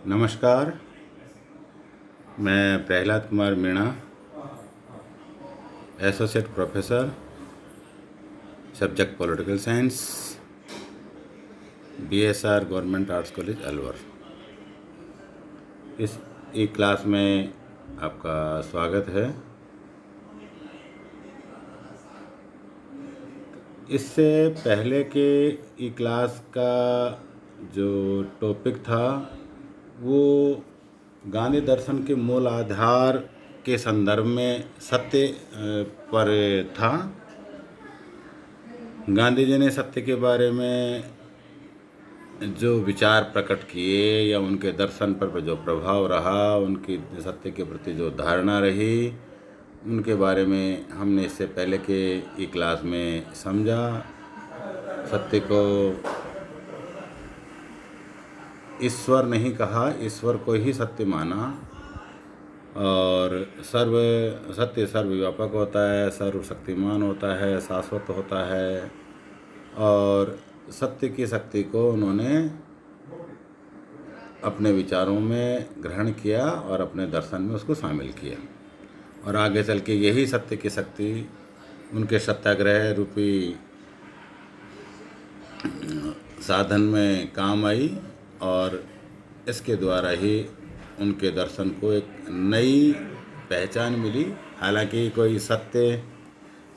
नमस्कार। मैं Prahlad Kumar Meena, associate professor, subject political science, BSR government arts college Alwar. इस ई क्लास में आपका स्वागत है। इससे पहले के ई क्लास का जो टॉपिक था वो गांधी दर्शन के मूल आधार के संदर्भ में सत्य पर था। गांधी जी ने सत्य के बारे में जो विचार प्रकट किए या उनके दर्शन पर जो प्रभाव रहा, उनकी सत्य के प्रति जो धारणा रही, उनके बारे में हमने इससे पहले के ई क्लास में समझा। सत्य को ईश्वर नहीं कहा, ईश्वर को ही सत्य माना। और सत्य सर्वव्यापक होता है, सर्वशक्तिमान होता है, शाश्वत होता है। और सत्य की शक्ति को उन्होंने अपने विचारों में ग्रहण किया और अपने दर्शन में उसको शामिल किया। और आगे चल के यही सत्य की शक्ति उनके सत्याग्रह रूपी साधन में काम आई और इसके द्वारा ही उनके दर्शन को एक नई पहचान मिली। हालांकि कोई सत्य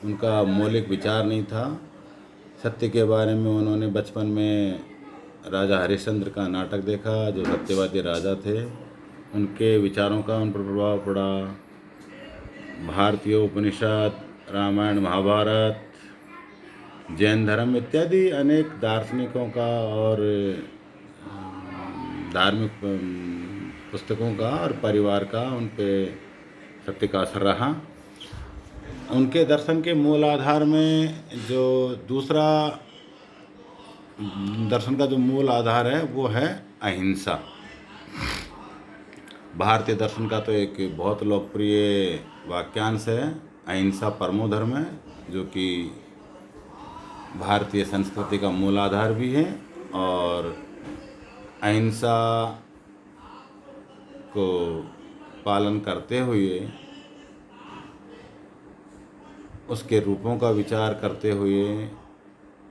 उनका मौलिक विचार नहीं था। सत्य के बारे में उन्होंने बचपन में राजा हरिश्चंद्र का नाटक देखा, जो सत्यवादी राजा थे। उनके विचारों का उन पर प्रभाव पड़ा। भारतीय उपनिषद, रामायण, महाभारत, जैन धर्म इत्यादि अनेक दार्शनिकों का और धार्मिक पुस्तकों का और परिवार का उन पे सत्य का असर रहा। उनके दर्शन के मूल आधार में जो दूसरा दर्शन का जो मूल आधार है वो है अहिंसा। भारतीय दर्शन का तो एक बहुत लोकप्रिय वाक्यांश है, अहिंसा परमो धर्म है, जो कि भारतीय संस्कृति का मूल आधार भी है। और अहिंसा को पालन करते हुए, उसके रूपों का विचार करते हुए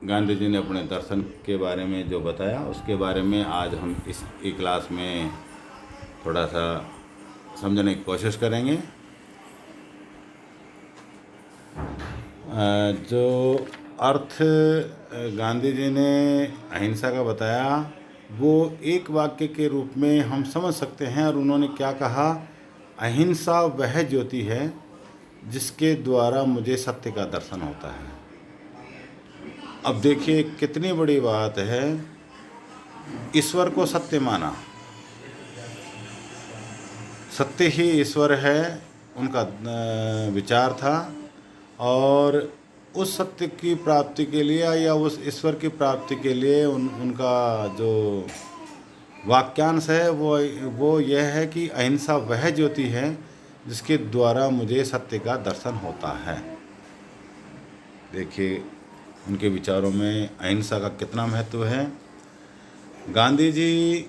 गांधी जी ने अपने दर्शन के बारे में जो बताया, उसके बारे में आज हम इस ई क्लास में थोड़ा सा समझने की कोशिश करेंगे। जो अर्थ गांधी जी ने अहिंसा का बताया वो एक वाक्य के रूप में हम समझ सकते हैं। और उन्होंने क्या कहा, अहिंसा वह ज्योति है जिसके द्वारा मुझे सत्य का दर्शन होता है। अब देखिए कितनी बड़ी बात है, ईश्वर को सत्य माना, सत्य ही ईश्वर है, उनका विचार था। और उस सत्य की प्राप्ति के लिए या उस ईश्वर की प्राप्ति के लिए उनका जो वाक्यांश है वो यह है कि अहिंसा वह ज्योति है जिसके द्वारा मुझे सत्य का दर्शन होता है। देखिए उनके विचारों में अहिंसा का कितना महत्व है। गांधी जी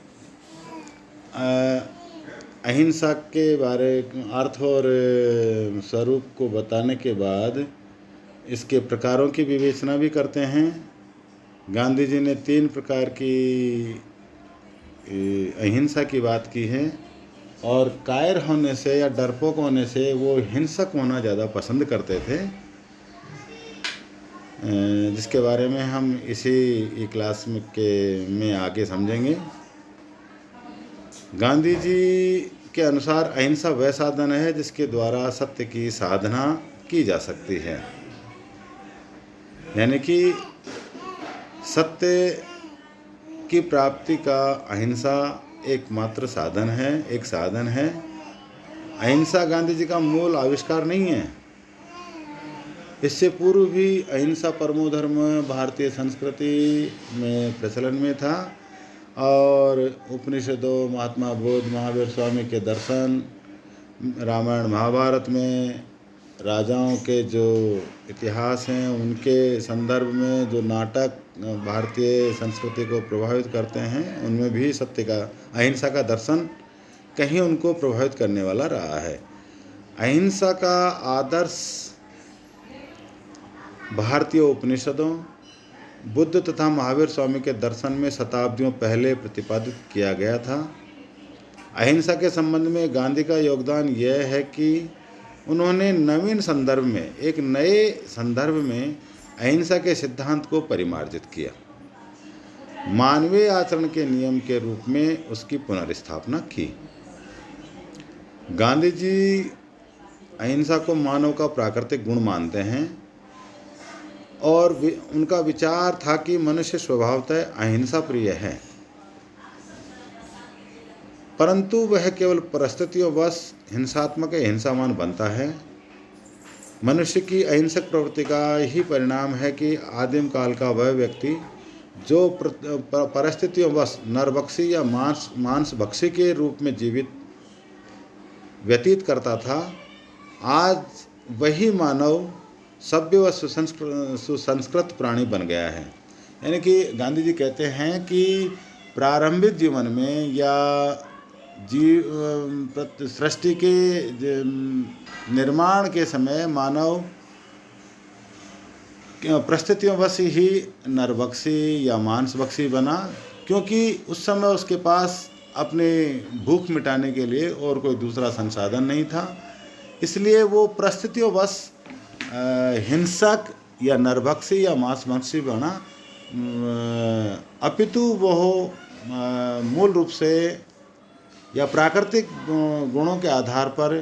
अहिंसा के बारे अर्थ और स्वरूप को बताने के बाद इसके प्रकारों की विवेचना भी करते हैं। गांधी जी ने 3 प्रकार की अहिंसा की बात की है। और कायर होने से या डरपोक होने से वो हिंसक होना ज़्यादा पसंद करते थे, जिसके बारे में हम इसी क्लास में आगे समझेंगे। गांधी जी के अनुसार अहिंसा वह साधन है जिसके द्वारा सत्य की साधना की जा सकती है। यानी कि सत्य की प्राप्ति का अहिंसा एकमात्र साधन है, एक साधन है। अहिंसा गांधी जी का मूल आविष्कार नहीं है। इससे पूर्व भी अहिंसा परमो धर्म भारतीय संस्कृति में प्रचलन में था। और उपनिषदों, महात्मा बुद्ध, महावीर स्वामी के दर्शन, रामायण महाभारत में राजाओं के जो इतिहास हैं उनके संदर्भ में जो नाटक भारतीय संस्कृति को प्रभावित करते हैं, उनमें भी सत्य का अहिंसा का दर्शन कहीं उनको प्रभावित करने वाला रहा है। अहिंसा का आदर्श भारतीय उपनिषदों, बुद्ध तथा महावीर स्वामी के दर्शन में शताब्दियों पहले प्रतिपादित किया गया था। अहिंसा के संबंध में गांधी का योगदान यह है कि उन्होंने नवीन संदर्भ में, एक नए संदर्भ में अहिंसा के सिद्धांत को परिमार्जित किया, मानवीय आचरण के नियम के रूप में उसकी पुनर्स्थापना की। गांधी जी अहिंसा को मानव का प्राकृतिक गुण मानते हैं और उनका विचार था कि मनुष्य स्वभावतः अहिंसा प्रिय है, परंतु वह केवल परिस्थितियों वश हिंसात्मक हिंसावान बनता है। मनुष्य की अहिंसक प्रवृत्ति का ही परिणाम है कि आदिम काल का वह व्यक्ति जो परिस्थितियों वश नरभक्षी या मांसभक्षी के रूप में जीवित व्यतीत करता था, आज वही मानव सभ्य व सुसंस्कृत प्राणी बन गया है। यानी कि गांधी जी कहते हैं कि प्रारंभिक जीवन में या सृष्टि के निर्माण के समय मानव परिस्थितियों वश ही नरभक्षी या मांसभक्षी बना, क्योंकि उस समय उसके पास अपने भूख मिटाने के लिए और कोई दूसरा संसाधन नहीं था। इसलिए वो परिस्थितियों वश हिंसक या नरभक्षी या मांसभक्षी बना, अपितु वह मूल रूप से या प्राकृतिक गुणों के आधार पर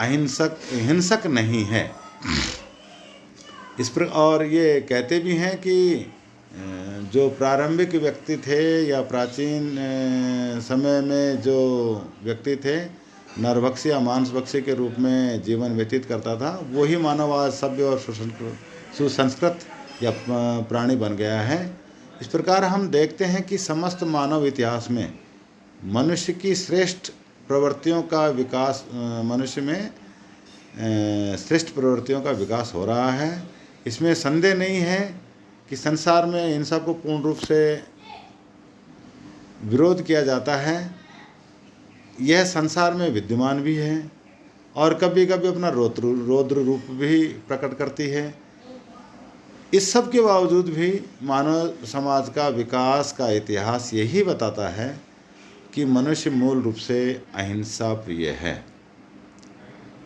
हिंसक नहीं है। इस पर और ये कहते भी हैं कि जो प्रारंभिक व्यक्ति थे या प्राचीन समय में जो व्यक्ति थे नरभक्षी या मांसभक्षी के रूप में जीवन व्यतीत करता था, वही मानव आज सभ्य और सुसंस्कृत या प्राणी बन गया है। इस प्रकार हम देखते हैं कि समस्त मानव इतिहास में मनुष्य की श्रेष्ठ प्रवृत्तियों का विकास, मनुष्य में श्रेष्ठ प्रवृत्तियों का विकास हो रहा है। इसमें संदेह नहीं है कि संसार में हिंसा को पूर्ण रूप से विरोध किया जाता है। यह संसार में विद्यमान भी है और कभी कभी अपना रौद्र रूप भी प्रकट करती है। इस सब के बावजूद भी मानव समाज का विकास का इतिहास यही बताता है कि मनुष्य मूल रूप से अहिंसा प्रिय है।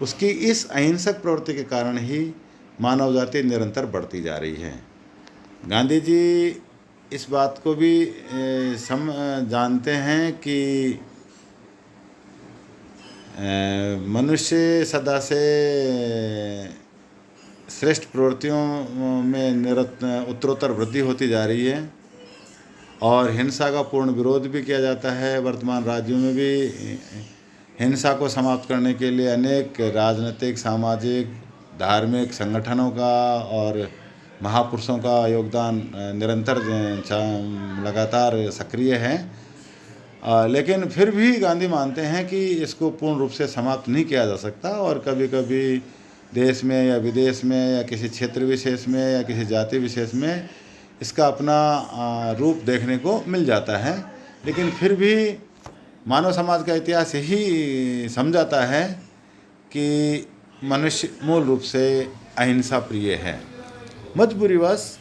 उसकी इस अहिंसक प्रवृत्ति के कारण ही मानव जाति निरंतर बढ़ती जा रही है। गांधी जी इस बात को भी जानते हैं कि मनुष्य सदा से श्रेष्ठ प्रवृत्तियों में उत्तरोत्तर वृद्धि होती जा रही है और हिंसा का पूर्ण विरोध भी किया जाता है। वर्तमान राज्यों में भी हिंसा को समाप्त करने के लिए अनेक राजनीतिक, सामाजिक, धार्मिक संगठनों का और महापुरुषों का योगदान निरंतर लगातार सक्रिय है। लेकिन फिर भी गांधी मानते हैं कि इसको पूर्ण रूप से समाप्त नहीं किया जा सकता और कभी कभी देश में या विदेश में या किसी क्षेत्र विशेष में या किसी जाति विशेष में इसका अपना रूप देखने को मिल जाता है। लेकिन फिर भी मानव समाज का इतिहास यही समझाता है कि मनुष्य मूल रूप से अहिंसा प्रिय है। मजबूरीवश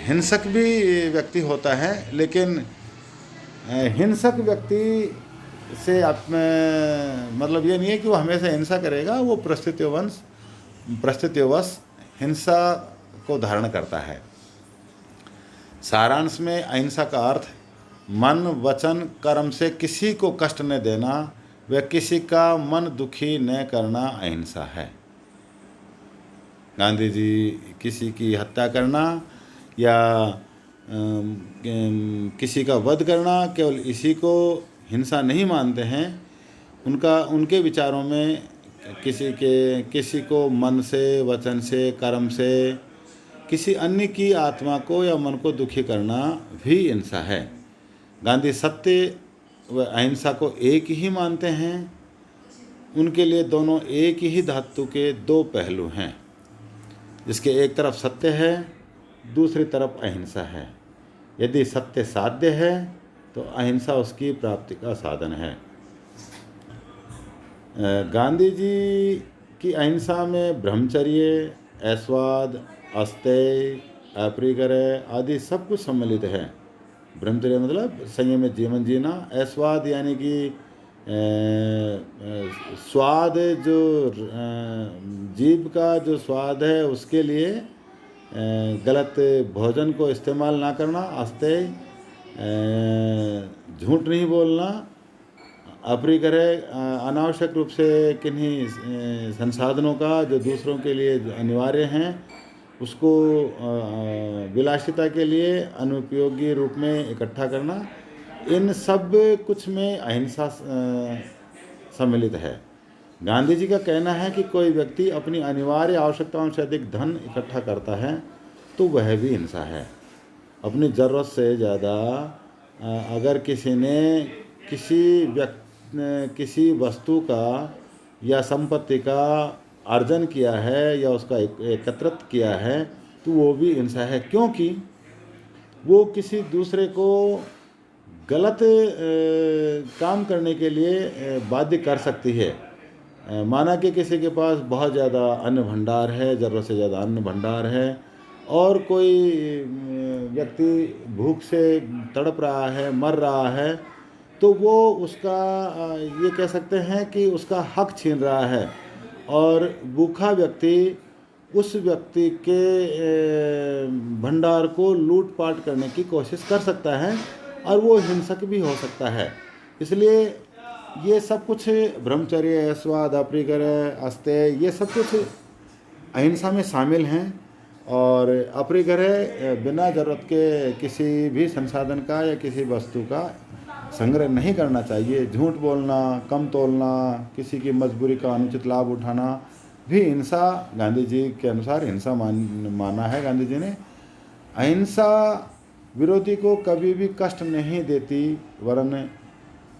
हिंसक भी व्यक्ति होता है, लेकिन हिंसक व्यक्ति से मतलब ये नहीं है कि वो हमेशा हिंसा करेगा, वो परिस्थितिवश हिंसा को धारण करता है। सारांश में अहिंसा का अर्थ मन, वचन, कर्म से किसी को कष्ट न देना व किसी का मन दुखी न करना अहिंसा है। गांधी जी किसी की हत्या करना या किसी का वध करना केवल इसी को हिंसा नहीं मानते हैं। उनके विचारों में किसी को मन से, वचन से, कर्म से किसी अन्य की आत्मा को या मन को दुखी करना भी हिंसा है। गांधी सत्य व अहिंसा को एक ही मानते हैं। उनके लिए दोनों एक ही धातु के दो पहलू हैं, जिसके एक तरफ सत्य है, दूसरी तरफ अहिंसा है। यदि सत्य साध्य है तो अहिंसा उसकी प्राप्ति का साधन है। गांधी जी की अहिंसा में ब्रह्मचर्य, ऐश्वाद, अस्तेय, अपरिग्रह आदि सब कुछ सम्मिलित है। ब्रह्मचर्य मतलब संयमित जीवन जीना, ऐश्वाद यानी कि स्वाद, जो जीभ का जो स्वाद है उसके लिए गलत भोजन को इस्तेमाल ना करना, अस्तेय झूठ नहीं बोलना, अपरिग्रह अनावश्यक रूप से किन्हीं संसाधनों का जो दूसरों के लिए अनिवार्य हैं उसको विलासिता के लिए अनुपयोगी रूप में इकट्ठा करना, इन सब कुछ में अहिंसा सम्मिलित है। गांधी जी का कहना है कि कोई व्यक्ति अपनी अनिवार्य आवश्यकताओं से अधिक धन इकट्ठा करता है तो वह भी हिंसा है। अपनी ज़रूरत से ज़्यादा अगर किसी ने किसी वस्तु का या संपत्ति का अर्जन किया है या उसका एकत्रित किया है तो वो भी हिंसा है, क्योंकि वो किसी दूसरे को गलत काम करने के लिए बाध्य कर सकती है। माना कि किसी के पास बहुत ज़्यादा अन्न भंडार है, ज़रूरत से ज़्यादा अन्न भंडार है, और कोई व्यक्ति भूख से तड़प रहा है, मर रहा है, तो वो उसका ये कह सकते हैं कि उसका हक छीन रहा है, और भूखा व्यक्ति उस व्यक्ति के भंडार को लूटपाट करने की कोशिश कर सकता है और वो हिंसक भी हो सकता है। इसलिए ये सब कुछ ब्रह्मचर्य, ऐश्वाद, अपरिग्रह, अस्तेय, ये सब कुछ अहिंसा में शामिल हैं। और अपरिग्रह बिना ज़रूरत के किसी भी संसाधन का या किसी वस्तु का संग्रह नहीं करना चाहिए। झूठ बोलना, कम तोलना, किसी की मजबूरी का अनुचित लाभ उठाना भी हिंसा गांधी जी के अनुसार हिंसा माना है गांधी जी ने। अहिंसा विरोधी को कभी भी कष्ट नहीं देती, वरन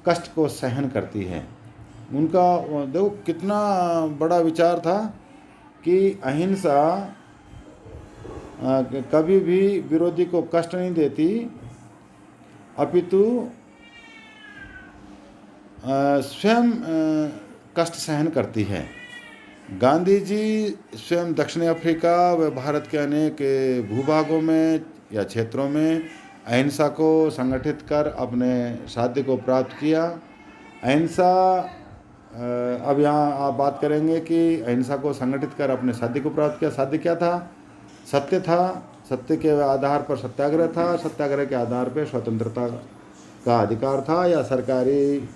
कष्ट को सहन करती है। उनका देखो कितना बड़ा विचार था कि अहिंसा कभी भी विरोधी को कष्ट नहीं देती, अपितु स्वयं कष्ट सहन करती है। गांधी जी स्वयं दक्षिण अफ्रीका व भारत के अनेक भूभागों में या क्षेत्रों में अहिंसा को संगठित कर अपने साध्य को प्राप्त किया। अहिंसा, अब यहाँ आप बात करेंगे कि अहिंसा को संगठित कर अपने साध्य को प्राप्त किया। साध्य क्या था? सत्य था। सत्य के आधार पर सत्याग्रह था, सत्याग्रह के आधार पर स्वतंत्रता का अधिकार था, या सरकारी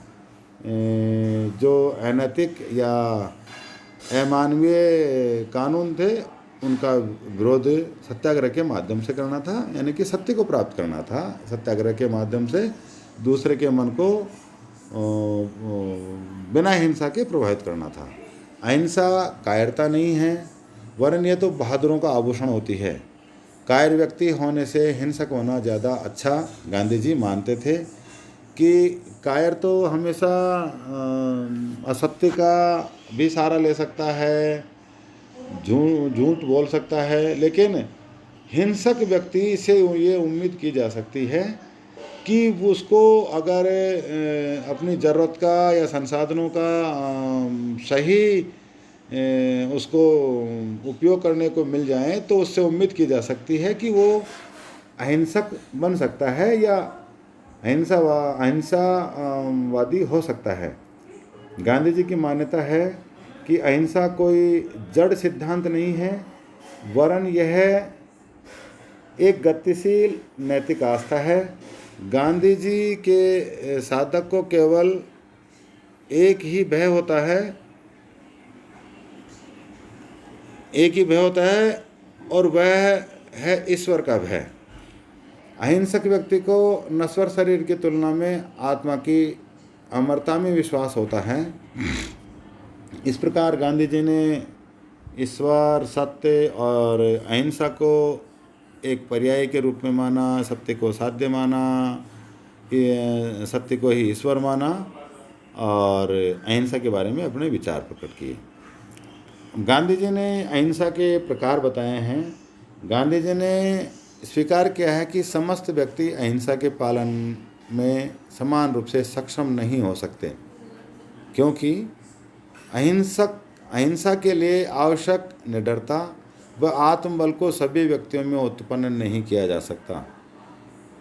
जो अनैतिक या अमानवीय कानून थे उनका विरोध सत्याग्रह के माध्यम से करना था, यानी कि सत्य को प्राप्त करना था। सत्याग्रह के माध्यम से दूसरे के मन को बिना हिंसा के प्रभावित करना था। अहिंसा कायरता नहीं है, वरन यह तो बहादुरों का आभूषण होती है। कायर व्यक्ति होने से हिंसक होना ज़्यादा अच्छा गांधी जी मानते थे कि कायर तो हमेशा असत्य का भी सहारा ले सकता है, झूठ बोल सकता है, लेकिन हिंसक व्यक्ति से ये उम्मीद की जा सकती है कि उसको अगर अपनी ज़रूरत का या संसाधनों का सही उसको उपयोग करने को मिल जाए तो उससे उम्मीद की जा सकती है कि वो अहिंसक बन सकता है या अहिंसावादी हो सकता है। गांधी जी की मान्यता है कि अहिंसा कोई जड़ सिद्धांत नहीं है, वरन यह एक गतिशील नैतिक आस्था है। गांधी जी के साधक को केवल एक ही भय होता है और वह है ईश्वर का भय। अहिंसक व्यक्ति को नश्वर शरीर की तुलना में आत्मा की अमरता में विश्वास होता है। इस प्रकार गांधी जी ने ईश्वर, सत्य और अहिंसा को एक पर्याय के रूप में माना, सत्य को साध्य माना, सत्य को ही ईश्वर माना और अहिंसा के बारे में अपने विचार प्रकट किए। गांधी जी ने अहिंसा के प्रकार बताए हैं। गांधी जी ने स्वीकार किया है कि समस्त व्यक्ति अहिंसा के पालन में समान रूप से सक्षम नहीं हो सकते, क्योंकि अहिंसा के लिए आवश्यक निडरता व आत्मबल को सभी व्यक्तियों में उत्पन्न नहीं किया जा सकता।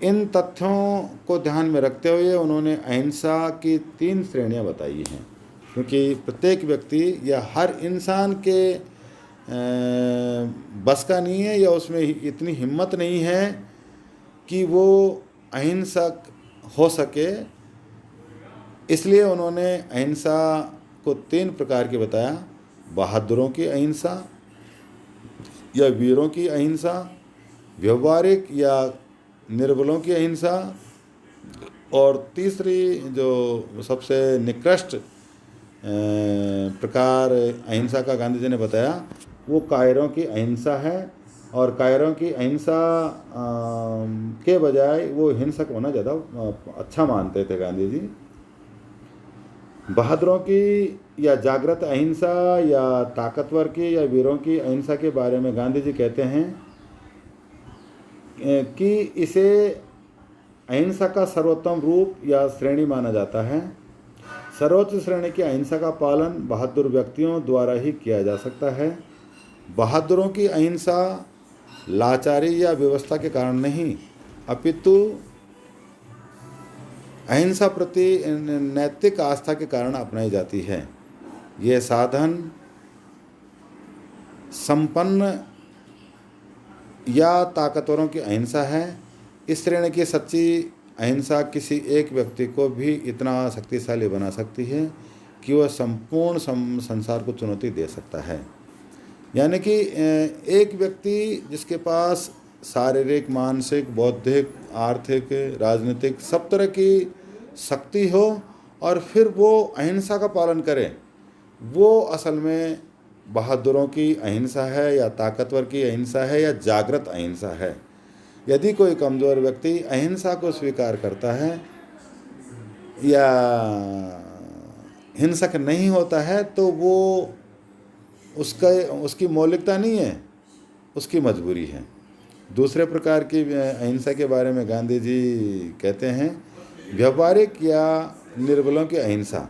इन तथ्यों को ध्यान में रखते हुए उन्होंने अहिंसा की 3 श्रेणियां बताई हैं, क्योंकि प्रत्येक व्यक्ति या हर इंसान के बस का नहीं है या उसमें इतनी हिम्मत नहीं है कि वो अहिंसक हो सके। इसलिए उन्होंने अहिंसा को 3 प्रकार की बताया: बहादुरों की अहिंसा या वीरों की अहिंसा, व्यवहारिक या निर्बलों की अहिंसा, और तीसरी जो सबसे निकृष्ट प्रकार अहिंसा का गांधी जी ने बताया वो कायरों की अहिंसा है। और कायरों की अहिंसा के बजाय वो हिंसक होना ज़्यादा अच्छा मानते थे गांधी जी। बहादुरों की या जागृत अहिंसा या ताकतवर की या वीरों की अहिंसा के बारे में गांधी जी कहते हैं कि इसे अहिंसा का सर्वोत्तम रूप या श्रेणी माना जाता है। सर्वोच्च श्रेणी की अहिंसा का पालन बहादुर व्यक्तियों द्वारा ही किया जा सकता है। बहादुरों की अहिंसा लाचारी या व्यवस्था के कारण नहीं, अपितु अहिंसा प्रति नैतिक आस्था के कारण अपनाई जाती है। ये साधन संपन्न या ताकतवरों की अहिंसा है। इस श्रेणी की सच्ची अहिंसा किसी एक व्यक्ति को भी इतना शक्तिशाली बना सकती है कि वह संपूर्ण संसार को चुनौती दे सकता है। यानी कि एक व्यक्ति जिसके पास शारीरिक, मानसिक, बौद्धिक, आर्थिक, राजनीतिक सब तरह की शक्ति हो और फिर वो अहिंसा का पालन करे, वो असल में बहादुरों की अहिंसा है या ताकतवर की अहिंसा है या जागृत अहिंसा है। यदि कोई कमज़ोर व्यक्ति अहिंसा को स्वीकार करता है या हिंसक नहीं होता है तो वो उसकी मौलिकता नहीं है, उसकी मजबूरी है। दूसरे प्रकार की अहिंसा के बारे में गांधी जी कहते हैं व्यवहारिक या निर्बलों की अहिंसा।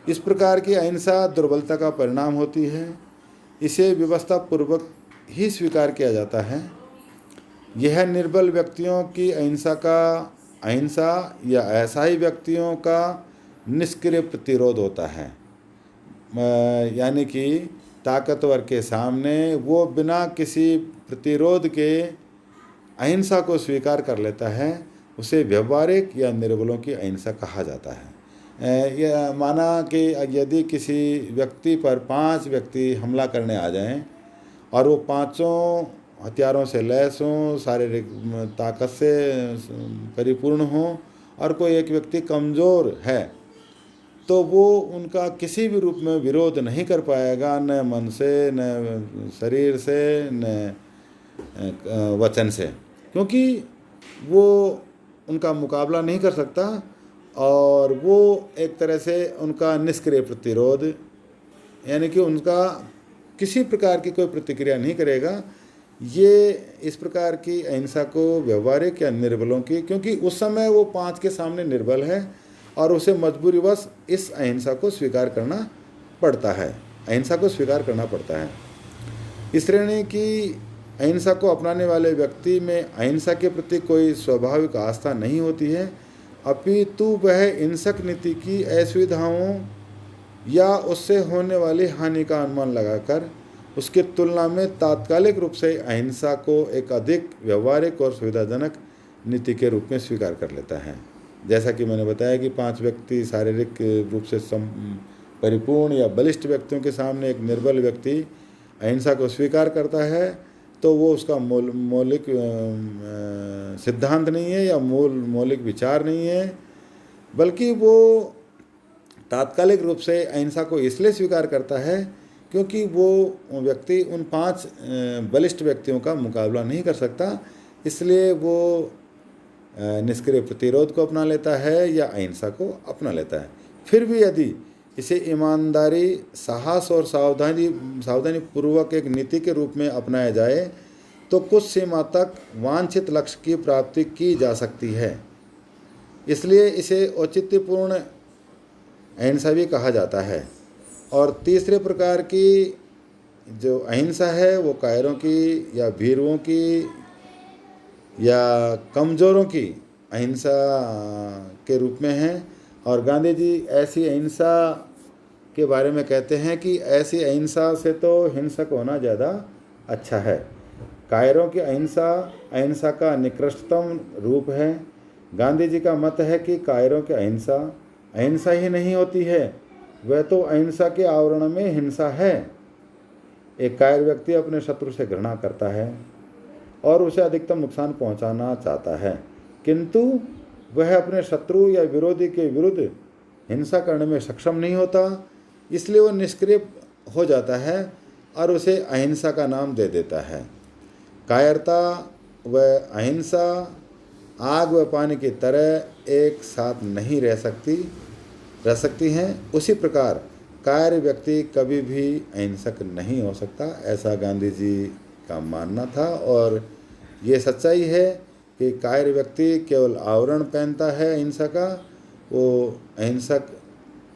इस प्रकार की अहिंसा दुर्बलता का परिणाम होती है। इसे व्यवस्था पूर्वक ही स्वीकार किया जाता है। यह निर्बल व्यक्तियों की अहिंसा या असहाय व्यक्तियों का निष्क्रिय प्रतिरोध होता है। यानी कि ताकतवर के सामने वो बिना किसी प्रतिरोध के अहिंसा को स्वीकार कर लेता है, उसे व्यवहारिक या निर्बलों की अहिंसा कहा जाता है। यह माना कि यदि किसी व्यक्ति पर 5 व्यक्ति हमला करने आ जाएं और वो पांचों हथियारों से लैस हों, शारीरिक ताकत से परिपूर्ण हों और कोई एक व्यक्ति कमज़ोर है, तो वो उनका किसी भी रूप में विरोध नहीं कर पाएगा, न मन से, न शरीर से, न वचन से, क्योंकि वो उनका मुकाबला नहीं कर सकता और वो एक तरह से उनका निष्क्रिय प्रतिरोध, यानी कि उनका किसी प्रकार की कोई प्रतिक्रिया नहीं करेगा। ये इस प्रकार की अहिंसा को व्यवहारिक या निर्बलों की, क्योंकि उस समय वो 5 के सामने निर्बल है और उसे मजबूरीवश इस अहिंसा को स्वीकार करना पड़ता है, इस श्रेणी की अहिंसा को अपनाने वाले व्यक्ति में अहिंसा के प्रति कोई स्वाभाविक आस्था नहीं होती है, अपितु वह हिंसक नीति की असुविधाओं या उससे होने वाली हानि का अनुमान लगाकर उसकी तुलना में तात्कालिक रूप से अहिंसा को एक अधिक व्यवहारिक और सुविधाजनक नीति के रूप में स्वीकार कर लेता है। जैसा कि मैंने बताया कि 5 व्यक्ति शारीरिक रूप से परिपूर्ण या बलिष्ठ व्यक्तियों के सामने एक निर्बल व्यक्ति अहिंसा को स्वीकार करता है, तो वो उसका मौलिक सिद्धांत नहीं है या मौलिक विचार नहीं है, बल्कि वो तात्कालिक रूप से अहिंसा को इसलिए स्वीकार करता है क्योंकि वो व्यक्ति उन 5 बलिष्ठ व्यक्तियों का मुकाबला नहीं कर सकता, इसलिए वो निष्क्रिय प्रतिरोध को अपना लेता है या अहिंसा को अपना लेता है। फिर भी यदि इसे ईमानदारी, साहस और सावधानी पूर्वक एक नीति के रूप में अपनाया जाए तो कुछ सीमा तक वांछित लक्ष्य की प्राप्ति की जा सकती है। इसलिए इसे औचित्यपूर्ण अहिंसा भी कहा जाता है। और तीसरे प्रकार की जो अहिंसा है वो कायरों की या भीरुओं की या कमज़ोरों की अहिंसा के रूप में है। और गांधी जी ऐसी अहिंसा के बारे में कहते हैं कि ऐसी अहिंसा से तो हिंसक होना ज़्यादा अच्छा है। कायरों की अहिंसा अहिंसा का निकृष्टतम रूप है। गांधी जी का मत है कि कायरों की अहिंसा अहिंसा ही नहीं होती है, वह तो अहिंसा के आवरण में हिंसा है। एक कायर व्यक्ति अपने शत्रु से घृणा करता है और उसे अधिकतम नुकसान पहुंचाना चाहता है, किंतु वह अपने शत्रु या विरोधी के विरुद्ध हिंसा करने में सक्षम नहीं होता, इसलिए वह निष्क्रिय हो जाता है और उसे अहिंसा का नाम दे देता है। कायरता व अहिंसा आग व पानी की तरह एक साथ नहीं रह सकती हैं। उसी प्रकार कायर व्यक्ति कभी भी अहिंसक नहीं हो सकता, ऐसा गांधी जी का मानना था। और ये सच्चाई है कि कायर व्यक्ति केवल आवरण पहनता है अहिंसा का, वो अहिंसक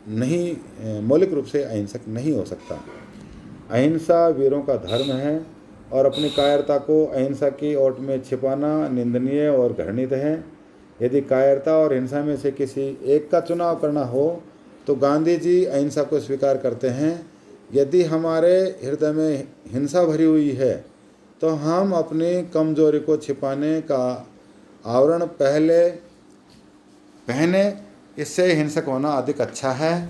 नहीं, मौलिक रूप से अहिंसक नहीं हो सकता। अहिंसा वीरों का धर्म है और अपनी कायरता को अहिंसा की ओट में छिपाना निंदनीय और घृणित है। यदि कायरता और हिंसा में से किसी एक का चुनाव करना हो तो गांधी जी अहिंसा को स्वीकार करते हैं। यदि हमारे हृदय में हिंसा भरी हुई है तो हम अपनी कमजोरी को छिपाने का आवरण पहने, इससे हिंसक होना अधिक अच्छा है।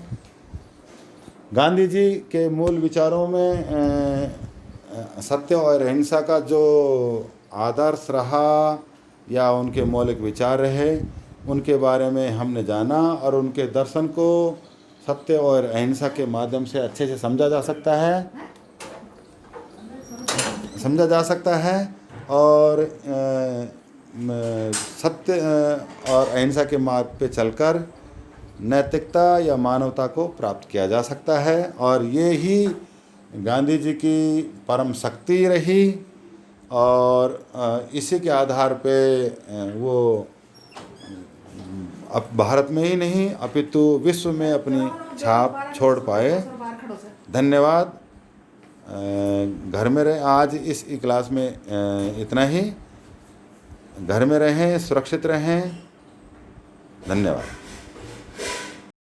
गांधी जी के मूल विचारों में सत्य और अहिंसा का जो आदर्श रहा या उनके मौलिक विचार रहे, उनके बारे में हमने जाना और उनके दर्शन को सत्य और अहिंसा के माध्यम से अच्छे से समझा जा सकता है और सत्य और अहिंसा के मार्ग पे चलकर नैतिकता या मानवता को प्राप्त किया जा सकता है। और ये ही गांधी जी की परम शक्ति रही और इसी के आधार पे वो अब भारत में ही नहीं अपितु विश्व में अपनी छाप छोड़ पाए। धन्यवाद। घर में रहे, आज इस क्लास में इतना ही। घर में रहें, सुरक्षित रहें। धन्यवाद।